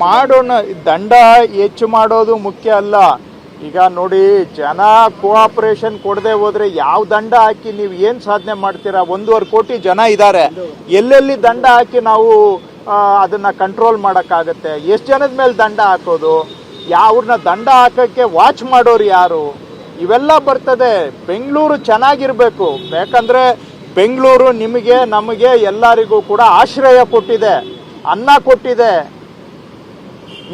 ಮಾಡೋಣ. ದಂಡ ಹೆಚ್ಚು ಮಾಡೋದು ಮುಖ್ಯ ಅಲ್ಲ. ಈಗ ನೋಡಿ, ಜನ ಕೋಆಪರೇಷನ್ ಕೊಡದೆ ಹೋದ್ರೆ ಯಾವ ದಂಡ ಹಾಕಿ ನೀವು ಏನ್ ಸಾಧನೆ ಮಾಡ್ತೀರಾ? 1.5 ಕೋಟಿ ಜನ ಇದ್ದಾರೆ. ಎಲ್ಲೆಲ್ಲಿ ದಂಡ ಹಾಕಿ ನಾವು ಅದನ್ನ ಕಂಟ್ರೋಲ್ ಮಾಡಕ್ಕಾಗತ್ತೆ? ಎಷ್ಟು ಜನದ ಮೇಲೆ ದಂಡ ಹಾಕೋದು? ಯಾವ್ರನ್ನ ದಂಡ ಹಾಕಕ್ಕೆ ವಾಚ್ ಮಾಡೋರು ಯಾರು? ಇವೆಲ್ಲ ಬರ್ತದೆ. ಬೆಂಗಳೂರು ಚೆನ್ನಾಗಿರ್ಬೇಕು. ಯಾಕಂದ್ರೆ ಬೆಂಗಳೂರು ನಿಮಗೆ ನಮಗೆ ಎಲ್ಲರಿಗೂ ಕೂಡ ಆಶ್ರಯ ಕೊಟ್ಟಿದೆ, ಅನ್ನ ಕೊಟ್ಟಿದೆ.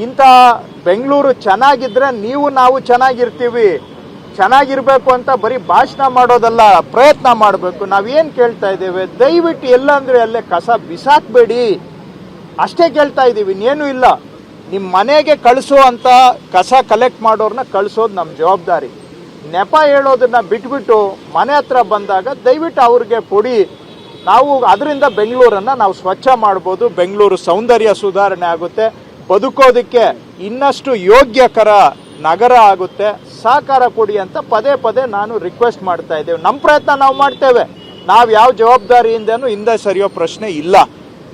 ಇಂಥ ಬೆಂಗಳೂರು ಚೆನ್ನಾಗಿದ್ರೆ ನೀವು ನಾವು ಚೆನ್ನಾಗಿರ್ತೀವಿ. ಚೆನ್ನಾಗಿರ್ಬೇಕು ಅಂತ ಬರೀ ಭಾಷಣ ಮಾಡೋದಲ್ಲ, ಪ್ರಯತ್ನ ಮಾಡಬೇಕು. ನಾವೇನು ಕೇಳ್ತಾ ಇದ್ದೇವೆ? ದಯವಿಟ್ಟು ಎಲ್ಲಂದ್ರೆ ಅಲ್ಲೇ ಕಸ ಬಿಸಾಕ್ಬೇಡಿ, ಅಷ್ಟೇ ಕೇಳ್ತಾ ಇದ್ದೀವಿ. ಇನ್ನೇನು ಇಲ್ಲ. ನಿಮ್ಮ ಮನೆಗೆ ಕಳಿಸೋ ಅಂತ ಕಸ ಕಲೆಕ್ಟ್ ಮಾಡೋರನ್ನ ಕಳಿಸೋದು ನಮ್ಮ ಜವಾಬ್ದಾರಿ. ನೆಪ ಹೇಳೋದನ್ನ ಬಿಟ್ಬಿಟ್ಟು ಮನೆ ಹತ್ರ ಬಂದಾಗ ದಯವಿಟ್ಟು ಅವ್ರಿಗೆ ಕೊಡಿ. ನಾವು ಅದರಿಂದ ಬೆಂಗಳೂರನ್ನ ನಾವು ಸ್ವಚ್ಛ ಮಾಡ್ಬೋದು. ಬೆಂಗಳೂರು ಸೌಂದರ್ಯ ಸುಧಾರಣೆ ಆಗುತ್ತೆ. ಬದುಕೋದಕ್ಕೆ ಇನ್ನಷ್ಟು ಯೋಗ್ಯಕರ ನಗರ ಆಗುತ್ತೆ. ಸಹಕಾರ ಕೊಡಿ ಅಂತ ಪದೇ ಪದೇ ನಾನು ರಿಕ್ವೆಸ್ಟ್ ಮಾಡ್ತಾ ಇದ್ದೇವೆ. ನಮ್ಮ ಪ್ರಯತ್ನ ನಾವು ಮಾಡ್ತೇವೆ. ನಾವು ಯಾವ ಜವಾಬ್ದಾರಿಯಿಂದನೂ ಹಿಂದೆ ಸರಿಯೋ ಪ್ರಶ್ನೆ ಇಲ್ಲ.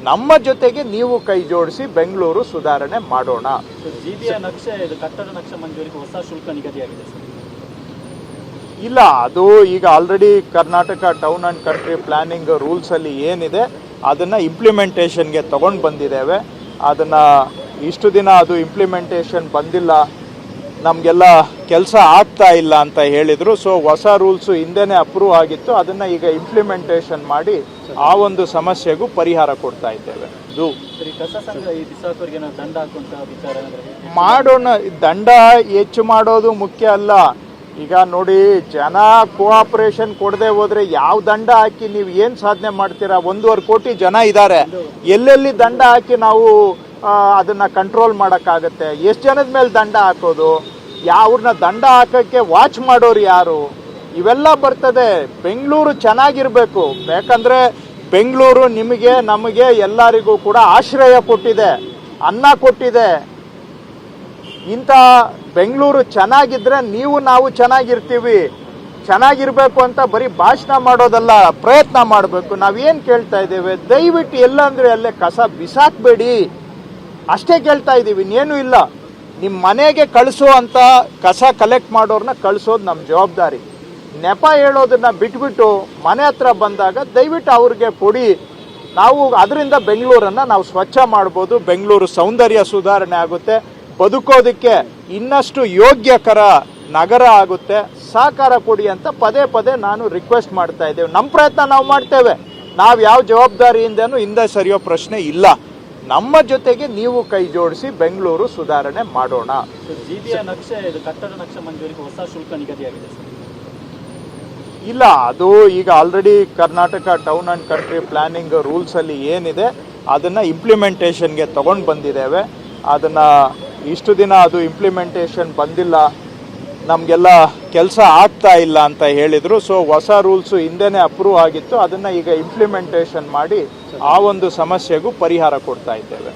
ನಮ್ಮ ಜೊತೆಗೆ ನೀವು ಕೈ ಜೋಡಿಸಿ ಬೆಂಗಳೂರು ಸುಧಾರಣೆ ಮಾಡೋಣ. ಕಟ್ಟಡ ನಕ್ಷೆ ಮಂಜೂರಿಗೆ ಹೊಸ ಶುಲ್ಕ ನಿಗದಿಯಾಗಿದೆ. ಇಲ್ಲ, ಅದು ಈಗ already Karnataka town and country planning rules ಅಲ್ಲಿ ಏನಿದೆ ಅದನ್ನ ಇಂಪ್ಲಿಮೆಂಟೇಷನ್ಗೆ ತಗೊಂಡು ಬಂದಿದ್ದೇವೆ. ಅದನ್ನ ಇಷ್ಟು ದಿನ ಅದು ಇಂಪ್ಲಿಮೆಂಟೇಷನ್ ಬಂದಿಲ್ಲ, ನಮಗೆಲ್ಲ ಕೆಲಸ ಆಗ್ತಾ ಇಲ್ಲ ಅಂತ ಹೇಳಿದ್ರು. ಸೊ ಹೊಸ ರೂಲ್ಸು ಹಿಂದೆನೆ ಅಪ್ರೂವ್ ಆಗಿತ್ತು. ಅದನ್ನ ಈಗ ಇಂಪ್ಲಿಮೆಂಟೇಷನ್ ಮಾಡಿ ಆ ಒಂದು ಸಮಸ್ಯೆಗೂ ಪರಿಹಾರ ಕೊಡ್ತಾ ಇದ್ದೇವೆ. ಮಾಡೋಣ. ದಂಡ ಹೆಚ್ಚು ಮಾಡೋದು ಮುಖ್ಯ ಅಲ್ಲ. ಈಗ ನೋಡಿ, ಜನ ಕೋಆಪರೇಷನ್ ಕೊಡದೆ ಹೋದ್ರೆ ಯಾವ ದಂಡ ಹಾಕಿ ನೀವು ಏನ್ ಸಾಧನೆ ಮಾಡ್ತೀರಾ? 1.5 ಕೋಟಿ ಜನ ಇದ್ದಾರೆ. ಎಲ್ಲೆಲ್ಲಿ ದಂಡ ಹಾಕಿ ನಾವು ಅದನ್ನ ಕಂಟ್ರೋಲ್ ಮಾಡಕ್ಕಾಗತ್ತೆ? ಎಷ್ಟು ಜನದ ಮೇಲೆ ದಂಡ ಹಾಕೋದು? ಯಾವ್ರನ್ನ ದಂಡ ಹಾಕಕ್ಕೆ ವಾಚ್ ಮಾಡೋರು ಯಾರು? ಇವೆಲ್ಲ ಬರ್ತದೆ. ಬೆಂಗಳೂರು ಚೆನ್ನಾಗಿರ್ಬೇಕು. ಯಾಕಂದ್ರೆ ಬೆಂಗಳೂರು ನಿಮಗೆ ನಮಗೆ ಎಲ್ಲರಿಗೂ ಕೂಡ ಆಶ್ರಯ ಕೊಟ್ಟಿದೆ, ಅನ್ನ ಕೊಟ್ಟಿದೆ. ಇಂಥ ಬೆಂಗಳೂರು ಚೆನ್ನಾಗಿದ್ರೆ ನೀವು ನಾವು ಚೆನ್ನಾಗಿರ್ತೀವಿ. ಚೆನ್ನಾಗಿರ್ಬೇಕು ಅಂತ ಬರೀ ಭಾಷಣ ಮಾಡೋದಲ್ಲ, ಪ್ರಯತ್ನ ಮಾಡಬೇಕು. ನಾವೇನು ಕೇಳ್ತಾ ಇದ್ದೇವೆ? ದಯವಿಟ್ಟು ಎಲ್ಲಂದ್ರೆ ಅಲ್ಲೇ ಕಸ ಬಿಸಾಕ್ಬೇಡಿ, ಅಷ್ಟೇ ಕೇಳ್ತಾ ಇದ್ದೀವಿ. ಇನ್ನೇನು ಇಲ್ಲ. ನಿಮ್ಮ ಮನೆಗೆ ಕಳಿಸೋ ಅಂತ ಕಸ ಕಲೆಕ್ಟ್ ಮಾಡೋರನ್ನ ಕಳಿಸೋದು ನಮ್ಮ ಜವಾಬ್ದಾರಿ. ನೆಪ ಹೇಳೋದನ್ನ ಬಿಟ್ಬಿಟ್ಟು ಮನೆ ಹತ್ರ ಬಂದಾಗ ದಯವಿಟ್ಟು ಅವ್ರಿಗೆ ಕೊಡಿ. ನಾವು ಅದರಿಂದ ಬೆಂಗಳೂರನ್ನ ನಾವು ಸ್ವಚ್ಛ ಮಾಡ್ಬೋದು. ಬೆಂಗಳೂರು ಸೌಂದರ್ಯ ಸುಧಾರಣೆ ಆಗುತ್ತೆ. ಬದುಕೋದಕ್ಕೆ ಇನ್ನಷ್ಟು ಯೋಗ್ಯಕರ ನಗರ ಆಗುತ್ತೆ. ಸಹಕಾರ ಕೊಡಿ ಅಂತ ಪದೇ ಪದೇ ನಾನು ರಿಕ್ವೆಸ್ಟ್ ಮಾಡ್ತಾ ಇದ್ದೇವೆ. ನಮ್ಮ ಪ್ರಯತ್ನ ನಾವು ಮಾಡ್ತೇವೆ. ನಾವು ಯಾವ ಜವಾಬ್ದಾರಿಯಿಂದನೂ ಹಿಂದೆ ಸರಿಯೋ ಪ್ರಶ್ನೆ ಇಲ್ಲ. ನಮ್ಮ ಜೊತೆಗೆ ನೀವು ಕೈ ಜೋಡಿಸಿ ಬೆಂಗಳೂರು ಸುಧಾರಣೆ ಮಾಡೋಣ. ಕಟ್ಟಡ ನಕ್ಷೆ ಮಂಜೂರಿಗೆ ಹೊಸ ಶುಲ್ಕ ನಿಗದಿಯಾಗಿದೆ. ಇಲ್ಲ, ಅದು ಈಗ already Karnataka town and country planning rules ಅಲ್ಲಿ ಏನಿದೆ ಅದನ್ನ ಇಂಪ್ಲಿಮೆಂಟೇಷನ್ಗೆ ತಗೊಂಡು ಬಂದಿದ್ದೇವೆ. ಅದನ್ನ ಇಷ್ಟು ದಿನ ಅದು ಇಂಪ್ಲಿಮೆಂಟೇಷನ್ ಬಂದಿಲ್ಲ, ನಮಗೆಲ್ಲ ಕೆಲಸ ಆಗ್ತಾ ಇಲ್ಲ ಅಂತ ಹೇಳಿದ್ರು. ಸೊ ಹೊಸ ರೂಲ್ಸು ಹಿಂದೆನೆ ಅಪ್ರೂವ್ ಆಗಿತ್ತು. ಅದನ್ನ ಈಗ ಇಂಪ್ಲಿಮೆಂಟೇಷನ್ ಮಾಡಿ ಆ ಒಂದು ಸಮಸ್ಯೆಗೂ ಪರಿಹಾರ ಕೊಡ್ತಾ ಇದ್ದೇವೆ.